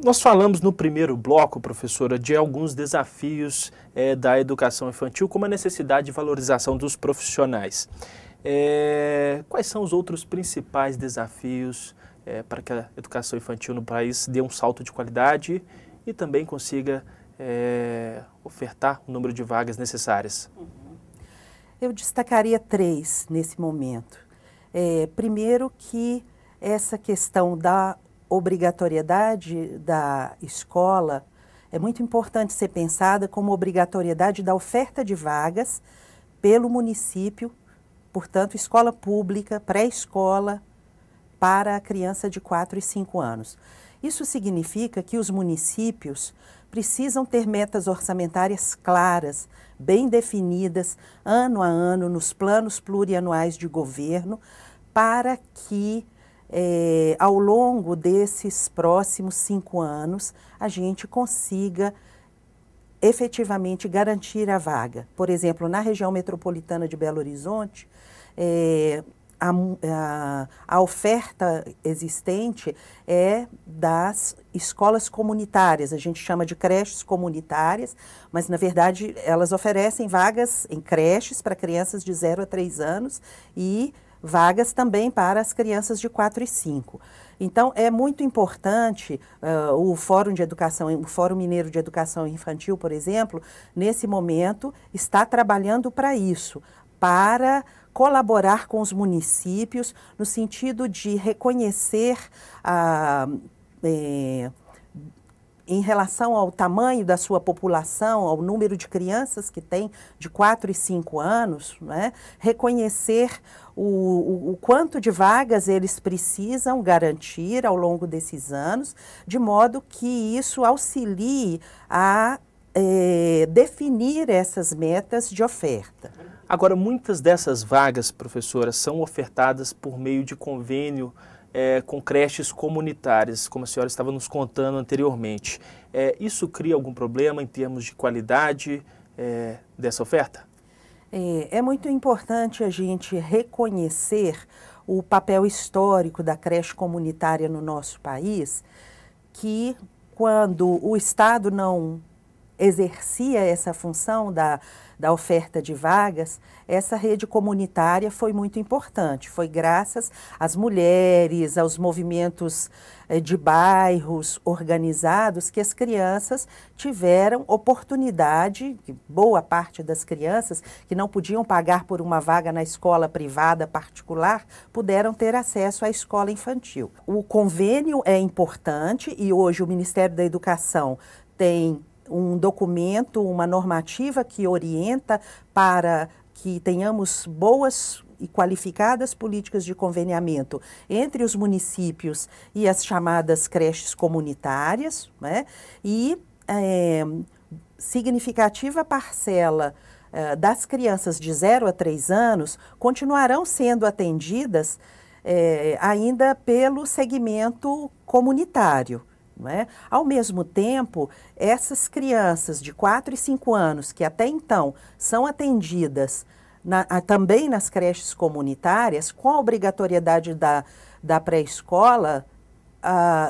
Nós falamos no primeiro bloco, professora, de alguns desafios da educação infantil, como a necessidade de valorização dos profissionais. Quais são os outros principais desafios para que a educação infantil no país dê um salto de qualidade e também consiga ofertar o número de vagas necessárias? Eu destacaria 3 nesse momento. Primeiro que essa questão da obrigatoriedade da escola é muito importante ser pensada como obrigatoriedade da oferta de vagas pelo município, portanto, escola pública, pré-escola, para a criança de 4 e 5 anos. Isso significa que os municípios precisam ter metas orçamentárias claras, bem definidas, ano a ano, nos planos plurianuais de governo, para que ao longo desses próximos 5 anos, a gente consiga efetivamente garantir a vaga. Por exemplo, na região metropolitana de Belo Horizonte, a oferta existente é das escolas comunitárias, a gente chama de creches comunitárias, mas na verdade elas oferecem vagas em creches para crianças de 0 a 3 anos e vagas também para as crianças de 4 e 5. Então, é muito importante o Fórum de Educação, o Fórum Mineiro de Educação Infantil, por exemplo, nesse momento, está trabalhando para isso, para colaborar com os municípios no sentido de reconhecer em relação ao tamanho da sua população, ao número de crianças que tem de 4 e 5 anos, né, reconhecer o quanto de vagas eles precisam garantir ao longo desses anos, de modo que isso auxilie a definir essas metas de oferta. Agora, muitas dessas vagas, professora, são ofertadas por meio de convênio com creches comunitárias, como a senhora estava nos contando anteriormente. Isso cria algum problema em termos de qualidade dessa oferta? É muito importante a gente reconhecer o papel histórico da creche comunitária no nosso país, que quando o Estado não exercia essa função da oferta de vagas, essa rede comunitária foi muito importante. Foi graças às mulheres, aos movimentos de bairros organizados que as crianças tiveram oportunidade, boa parte das crianças que não podiam pagar por uma vaga na escola privada particular, puderam ter acesso à escola infantil. O convênio é importante e hoje o Ministério da Educação tem um documento, uma normativa que orienta para que tenhamos boas e qualificadas políticas de conveniamento entre os municípios e as chamadas creches comunitárias, né? E significativa parcela das crianças de 0 a 3 anos continuarão sendo atendidas ainda pelo segmento comunitário. Né? Ao mesmo tempo, essas crianças de 4 e 5 anos, que até então são atendidas também nas creches comunitárias, com a obrigatoriedade da pré-escola,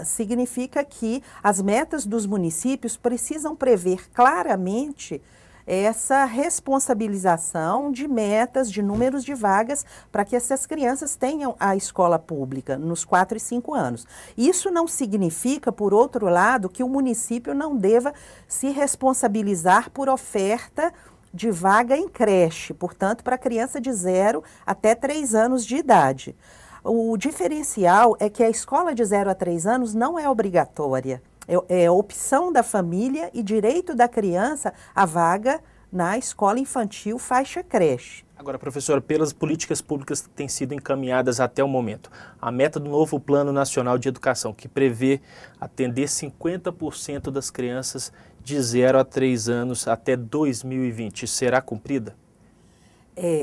significa que as metas dos municípios precisam prever claramente essa responsabilização de metas, de números de vagas, para que essas crianças tenham a escola pública nos 4 e 5 anos. Isso não significa, por outro lado, que o município não deva se responsabilizar por oferta de vaga em creche, portanto, para criança de 0 até 3 anos de idade. O diferencial é que a escola de 0 a 3 anos não é obrigatória. É opção da família e direito da criança a vaga na escola infantil faixa creche. Agora, professora, pelas políticas públicas que têm sido encaminhadas até o momento, a meta do novo Plano Nacional de Educação, que prevê atender 50% das crianças de 0 a 3 anos até 2020, será cumprida?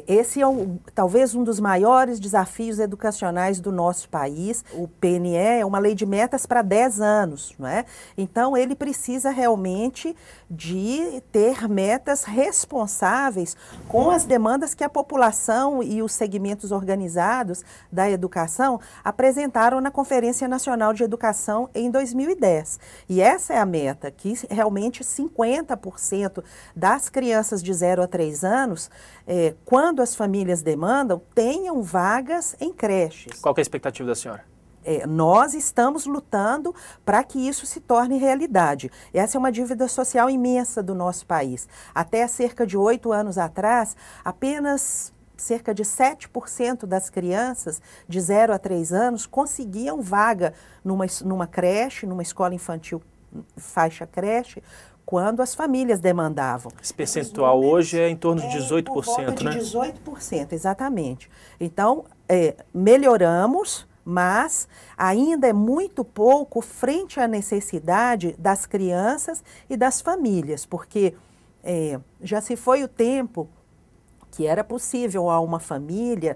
Esse é talvez um dos maiores desafios educacionais do nosso país. O PNE é uma lei de metas para 10 anos, não é? Então, ele precisa realmente de ter metas responsáveis com as demandas que a população e os segmentos organizados da educação apresentaram na Conferência Nacional de Educação em 2010. E essa é a meta, que realmente 50% das crianças de 0 a 3 anos, quando as famílias demandam, tenham vagas em creches. Qual que é a expectativa da senhora? Nós estamos lutando para que isso se torne realidade. Essa é uma dívida social imensa do nosso país. Até cerca de 8 anos atrás, apenas cerca de 7% das crianças de 0 a 3 anos conseguiam vaga numa creche, numa escola infantil faixa creche, quando as famílias demandavam. Esse percentual hoje é em torno de 18%, por volta de né? 18%, exatamente. Então, melhoramos, mas ainda é muito pouco frente à necessidade das crianças e das famílias, porque já se foi o tempo que era possível a uma família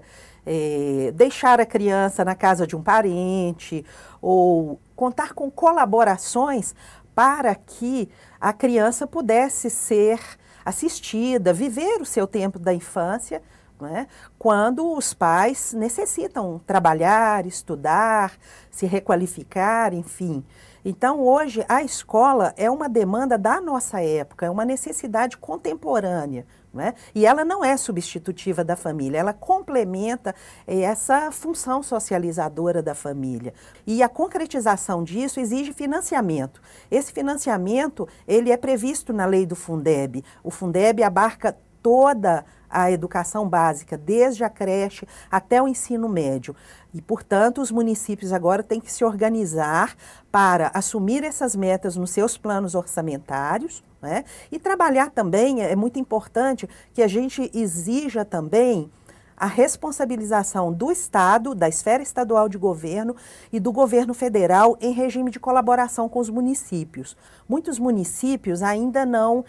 deixar a criança na casa de um parente ou contar com colaborações para que a criança pudesse ser assistida, viver o seu tempo da infância, né, quando os pais necessitam trabalhar, estudar, se requalificar, enfim. Então, hoje, a escola é uma demanda da nossa época, é uma necessidade contemporânea, né? E ela não é substitutiva da família, ela complementa essa função socializadora da família. E a concretização disso exige financiamento. Esse financiamento, ele é previsto na lei do Fundeb. O Fundeb abarca toda a educação básica, desde a creche até o ensino médio. E, portanto, os municípios agora têm que se organizar para assumir essas metas nos seus planos orçamentários, né? E trabalhar também, é muito importante que a gente exija também a responsabilização do Estado, da esfera estadual de governo e do governo federal em regime de colaboração com os municípios. Muitos municípios ainda não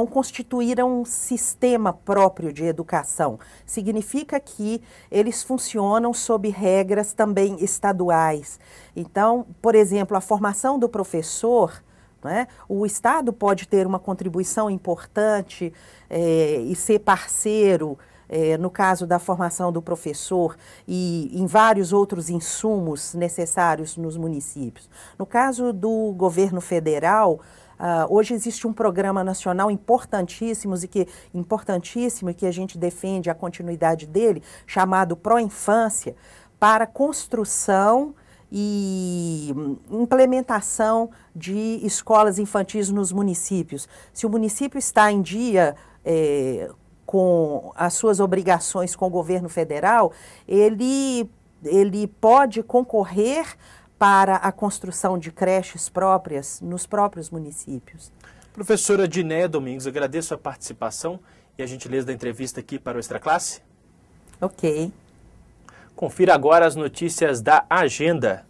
constituíram um sistema próprio de educação. Significa que eles funcionam sob regras também estaduais. Então, por exemplo, a formação do professor, né, o Estado pode ter uma contribuição importante e ser parceiro, no caso da formação do professor e em vários outros insumos necessários nos municípios. No caso do governo federal, hoje existe um programa nacional importantíssimo e que a gente defende a continuidade dele, chamado Pró-Infância, para construção e implementação de escolas infantis nos municípios. Se o município está em dia com as suas obrigações com o governo federal, ele pode concorrer para a construção de creches próprias nos próprios municípios. Professora Dinéia Domingos, agradeço a participação e a gentileza da entrevista aqui para o Extra Classe. Ok. Confira agora as notícias da agenda.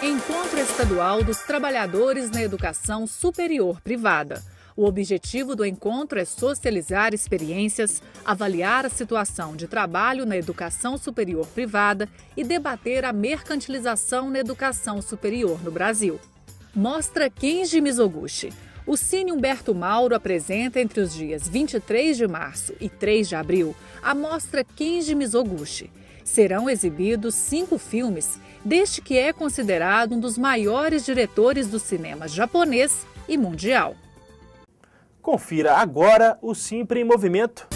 Encontro Estadual dos Trabalhadores na Educação Superior Privada. O objetivo do encontro é socializar experiências, avaliar a situação de trabalho na educação superior privada e debater a mercantilização na educação superior no Brasil. Mostra Kenji Mizoguchi. O Cine Humberto Mauro apresenta entre os dias 23 de março e 3 de abril a mostra Kenji Mizoguchi. Serão exibidos 5 filmes deste que é considerado um dos maiores diretores do cinema japonês e mundial. Confira agora o Simpre em Movimento.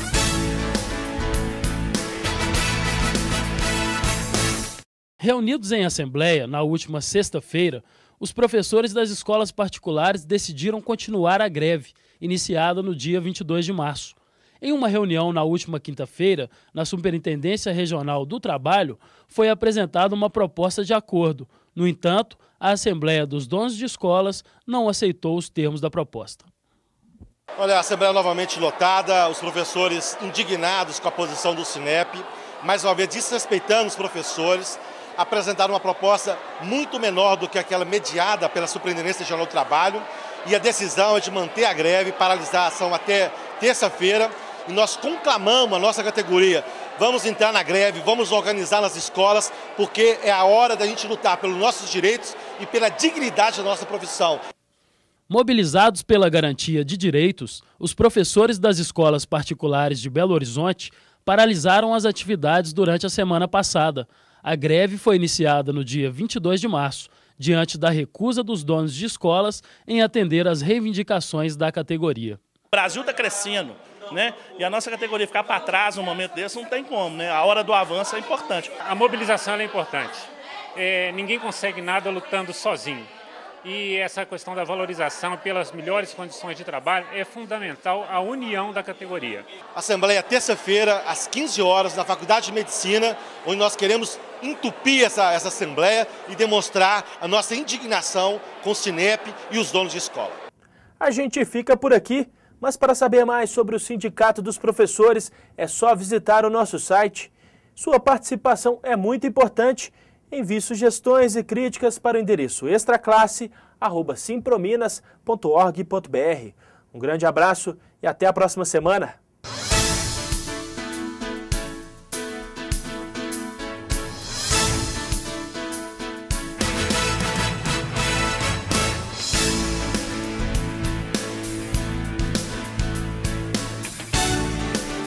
Reunidos em assembleia na última sexta-feira, os professores das escolas particulares decidiram continuar a greve, iniciada no dia 22 de março. Em uma reunião na última quinta-feira, na Superintendência Regional do Trabalho, foi apresentada uma proposta de acordo. No entanto, a Assembleia dos Donos de Escolas não aceitou os termos da proposta. Olha, a Assembleia novamente lotada, os professores indignados com a posição do Sinep, mais uma vez desrespeitando os professores, apresentaram uma proposta muito menor do que aquela mediada pela Superintendência Geral do Trabalho, e a decisão é de manter a greve, paralisar a ação até terça-feira, e nós conclamamos a nossa categoria: vamos entrar na greve, vamos organizar nas escolas, porque é a hora da gente lutar pelos nossos direitos e pela dignidade da nossa profissão. Mobilizados pela garantia de direitos, os professores das escolas particulares de Belo Horizonte paralisaram as atividades durante a semana passada. A greve foi iniciada no dia 22 de março, diante da recusa dos donos de escolas em atender às reivindicações da categoria. O Brasil está crescendo, né? E a nossa categoria ficar para trás num momento desse não tem como, né? A hora do avanço é importante. A mobilização é importante. Ninguém consegue nada lutando sozinho. E essa questão da valorização pelas melhores condições de trabalho é fundamental, a união da categoria. Assembleia terça-feira, às 15 horas, na Faculdade de Medicina, onde nós queremos entupir essa assembleia e demonstrar a nossa indignação com o Sinep e os donos de escola. A gente fica por aqui, mas para saber mais sobre o Sindicato dos Professores é só visitar o nosso site. Sua participação é muito importante. Envie sugestões e críticas para o endereço extraclasse@simprominas.org.br. Um grande abraço e até a próxima semana.